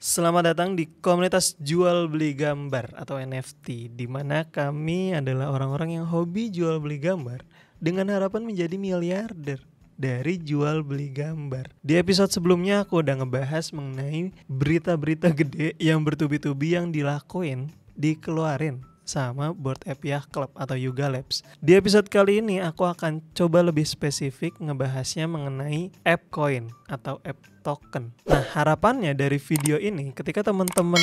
Selamat datang di komunitas jual beli gambar atau NFT, di mana kami adalah orang-orang yang hobi jual beli gambar dengan harapan menjadi miliarder dari jual beli gambar. Di episode sebelumnya aku udah ngebahas mengenai berita-berita gede yang bertubi-tubi yang dikeluarin sama Bored Ape Yacht Club atau Yuga Labs. Di episode kali ini aku akan coba lebih spesifik ngebahasnya mengenai ApeCoin atau Ape Token. Nah, harapannya dari video ini ketika teman-teman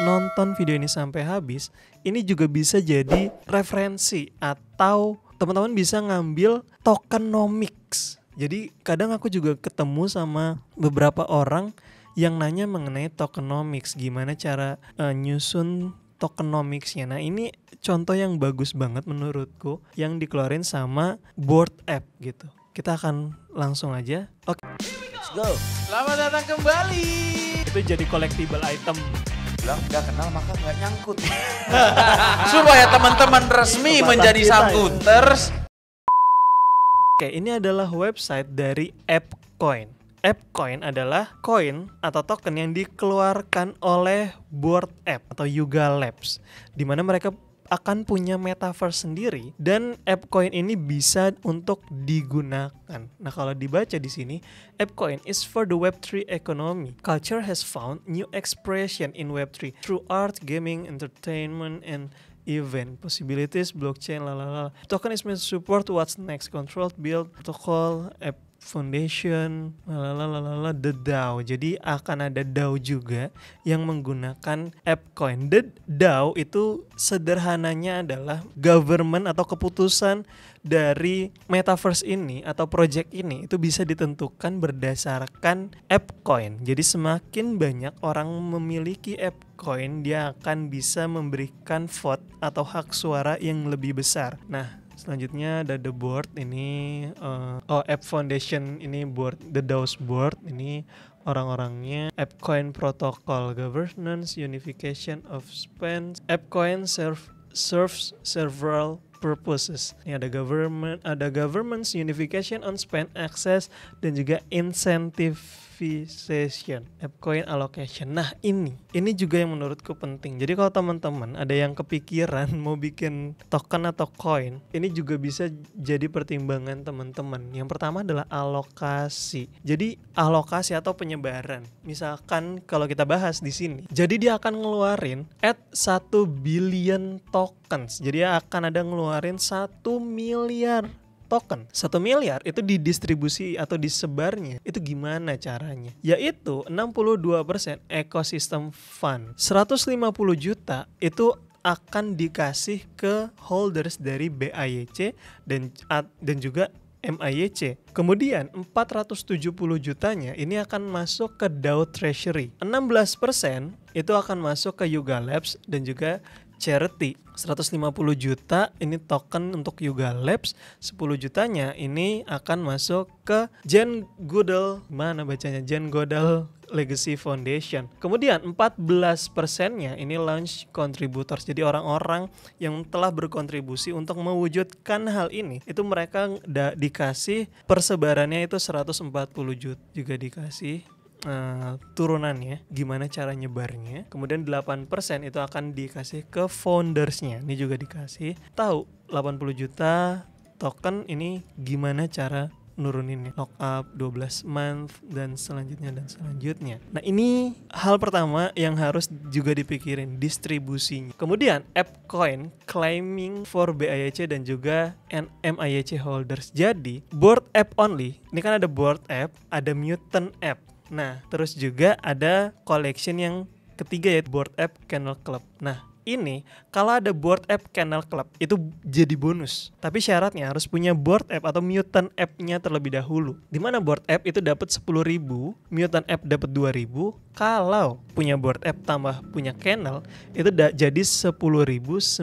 nonton video ini sampai habis, ini juga bisa jadi referensi atau teman-teman bisa ngambil tokenomics. Jadi kadang aku juga ketemu sama beberapa orang yang nanya mengenai tokenomics, gimana cara nyusun tokenomicsnya. Nah, ini contoh yang bagus banget menurutku yang dikeluarin sama Bored Ape gitu. Kita akan langsung aja. Oke. Let's go. Selamat datang kembali. Itu jadi collectible item. Bilang gak kenal maka gak nyangkut. Supaya teman-teman resmi Bapak menjadi kita sangkuters. Oke, ini adalah website dari ApeCoin. ApeCoin adalah koin atau token yang dikeluarkan oleh Bored Ape atau Yuga Labs, di mana mereka akan punya metaverse sendiri dan ApeCoin ini bisa untuk digunakan. Nah, kalau dibaca di sini, ApeCoin is for the Web3 economy. Culture has found new expression in Web3 through art, gaming, entertainment, and event possibilities, blockchain, lalala. Token is meant to support what's next, controlled, build, protocol, app foundation, lalala, the DAO. Jadi akan ada DAO juga yang menggunakan ApeCoin. The DAO itu sederhananya adalah government atau keputusan dari metaverse ini atau project ini itu bisa ditentukan berdasarkan ApeCoin. Jadi semakin banyak orang memiliki ApeCoin, dia akan bisa memberikan vote atau hak suara yang lebih besar. Nah, selanjutnya ada the board ini Ape Foundation ini board, the DAO's board ini orang-orangnya. ApeCoin Protocol Governance Unification of Spend. ApeCoin serves several purposes. Ini ada governance unification on spend access dan juga incentivization, ApeCoin allocation. Nah, ini juga yang menurutku penting. Jadi kalau teman-teman ada yang kepikiran mau bikin token atau coin, ini juga bisa jadi pertimbangan teman-teman. Yang pertama adalah alokasi. Jadi alokasi atau penyebaran. Misalkan kalau kita bahas di sini, jadi dia akan ngeluarin at 1 billion tokens. Jadi dia akan ada ngeluarin 1 miliar token. 1 miliar itu didistribusi atau disebarnya itu gimana caranya? Yaitu 62% ekosistem fund. 150 juta itu akan dikasih ke holders dari BAYC dan juga MAYC. Kemudian 470 jutanya ini akan masuk ke DAO Treasury. 16% itu akan masuk ke Yuga Labs dan juga charity. 150 juta ini token untuk Yuga Labs, 10 jutanya ini akan masuk ke Jane Goodall, mana bacanya? Jane Goodall Legacy Foundation. Kemudian 14%-nya ini launch contributors. Jadi orang-orang yang telah berkontribusi untuk mewujudkan hal ini, itu mereka dikasih persebarannya itu 140 juta juga dikasih turunannya, gimana cara nyebarnya. Kemudian 8% itu akan dikasih ke foundersnya. Ini juga dikasih tahu 80 juta token ini gimana cara nuruninnya, lock up 12 month dan selanjutnya. Nah, ini hal pertama yang harus juga dipikirin, distribusinya. Kemudian ApeCoin claiming for BAYC dan juga MAYC holders. Jadi Bored Ape only. Ini kan ada Bored Ape, ada Mutant Ape. Nah, terus juga ada collection yang ketiga yaitu Bored Ape Kennel Club. Nah, ini kalau ada Bored Ape Kennel Club itu jadi bonus. Tapi syaratnya harus punya Bored Ape atau Mutant Ape-nya terlebih dahulu. Dimana Bored Ape itu dapat 10.000, Mutant Ape dapat 2.000. Kalau punya Bored Ape tambah punya Kennel itu jadi 10.950.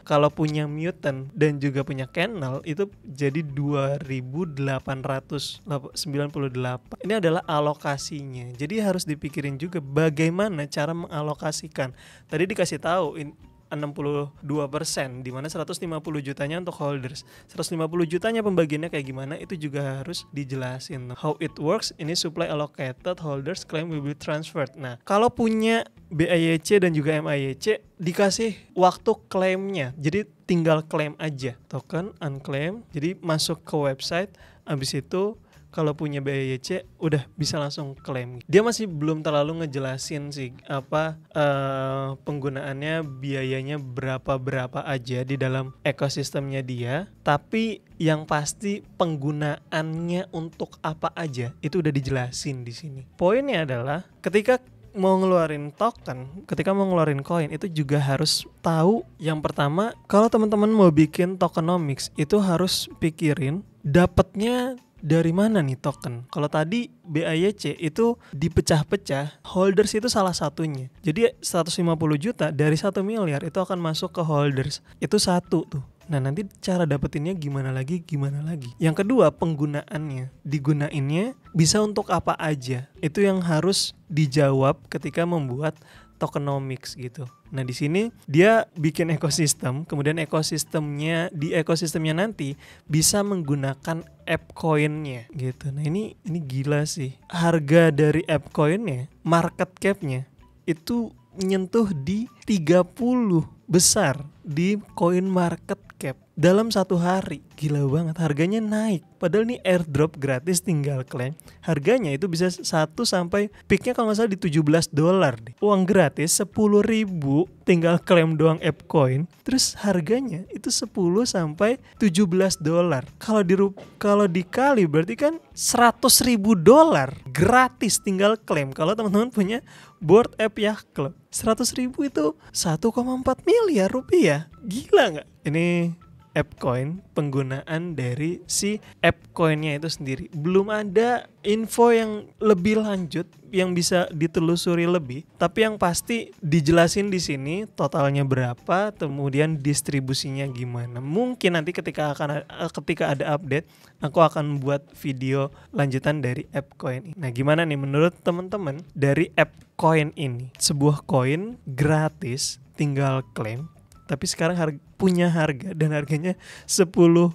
Kalau punya Mutant dan juga punya Kennel itu jadi 2.898. Ini adalah alokasinya. Jadi harus dipikirin juga bagaimana cara mengalokasikan. Tadi dikasih tahu 62%, di mana 150 jutanya untuk holders. 150 jutanya pembagiannya kayak gimana itu juga harus dijelasin. How it works, ini supply allocated, holders claim will be transferred. Nah, kalau punya BAYC dan juga MAYC dikasih waktu klaimnya. Jadi tinggal klaim aja. Token unclaim. Jadi masuk ke website, habis itu kalau punya BAYC udah bisa langsung klaim. Dia masih belum terlalu ngejelasin sih apa penggunaannya, biayanya berapa aja di dalam ekosistemnya dia. Tapi yang pasti penggunaannya untuk apa aja itu udah dijelasin di sini. Poinnya adalah ketika mau ngeluarin token, ketika mau ngeluarin koin itu juga harus tahu yang pertama, kalau teman-teman mau bikin tokenomics itu harus pikirin dapatnya dari mana nih token. Kalau tadi BAYC itu dipecah-pecah, holders itu salah satunya. Jadi 150 juta dari 1 miliar itu akan masuk ke holders. Itu satu tuh. Nah, nanti cara dapetinnya gimana lagi. Yang kedua, penggunaannya. Digunainnya bisa untuk apa aja. Itu yang harus dijawab ketika membuat tokenomics gitu. Nah, di sini dia bikin ekosistem, kemudian di ekosistemnya nanti bisa menggunakan AppCoin-nya gitu. Nah, ini gila sih. Harga dari AppCoin-nya, market cap-nya itu menyentuh di 30 besar di coin market cap dalam satu hari. Gila banget, harganya naik. Padahal nih airdrop gratis tinggal klaim. Harganya itu bisa 1 sampai peaknya kalau nggak salah di $17 deh. Uang gratis 10.000 tinggal klaim doang AppCoin. Terus harganya itu 10 sampai $17. Kalau dikali berarti kan $100.000 gratis tinggal klaim. Kalau teman-teman punya Bored Ape Yacht Club, 100.000 itu 1,4 miliar rupiah. Gila nggak? Ini AppCoin, penggunaan dari si AppCoin-nya itu sendiri. Belum ada info yang lebih lanjut yang bisa ditelusuri lebih, tapi yang pasti dijelasin di sini totalnya berapa, kemudian distribusinya gimana. Mungkin nanti ketika ada update, aku akan buat video lanjutan dari AppCoin ini. Nah, gimana nih menurut teman-teman dari AppCoin ini? Sebuah koin gratis, tinggal klaim. Tapi sekarang punya harga dan harganya $10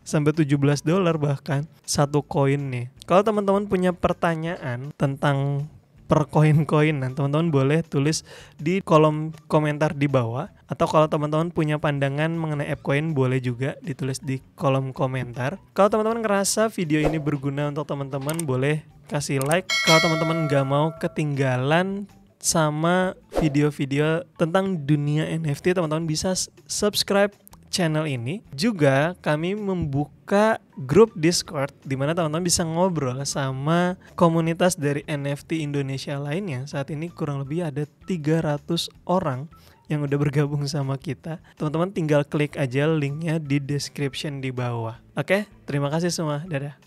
sampai $17 bahkan satu koinnya. Kalau teman-teman punya pertanyaan tentang per koin-koinan, teman-teman boleh tulis di kolom komentar di bawah. Atau kalau teman-teman punya pandangan mengenai AppCoin, boleh juga ditulis di kolom komentar. Kalau teman-teman ngerasa video ini berguna untuk teman-teman, boleh kasih like. Kalau teman-teman nggak mau ketinggalan sama video-video tentang dunia NFT, teman-teman bisa subscribe channel ini. Juga kami membuka grup Discord di mana teman-teman bisa ngobrol sama komunitas dari NFT Indonesia lainnya. Saat ini kurang lebih ada 300 orang yang udah bergabung sama kita. Teman-teman tinggal klik aja linknya di description di bawah. Oke, terima kasih semua. Dadah.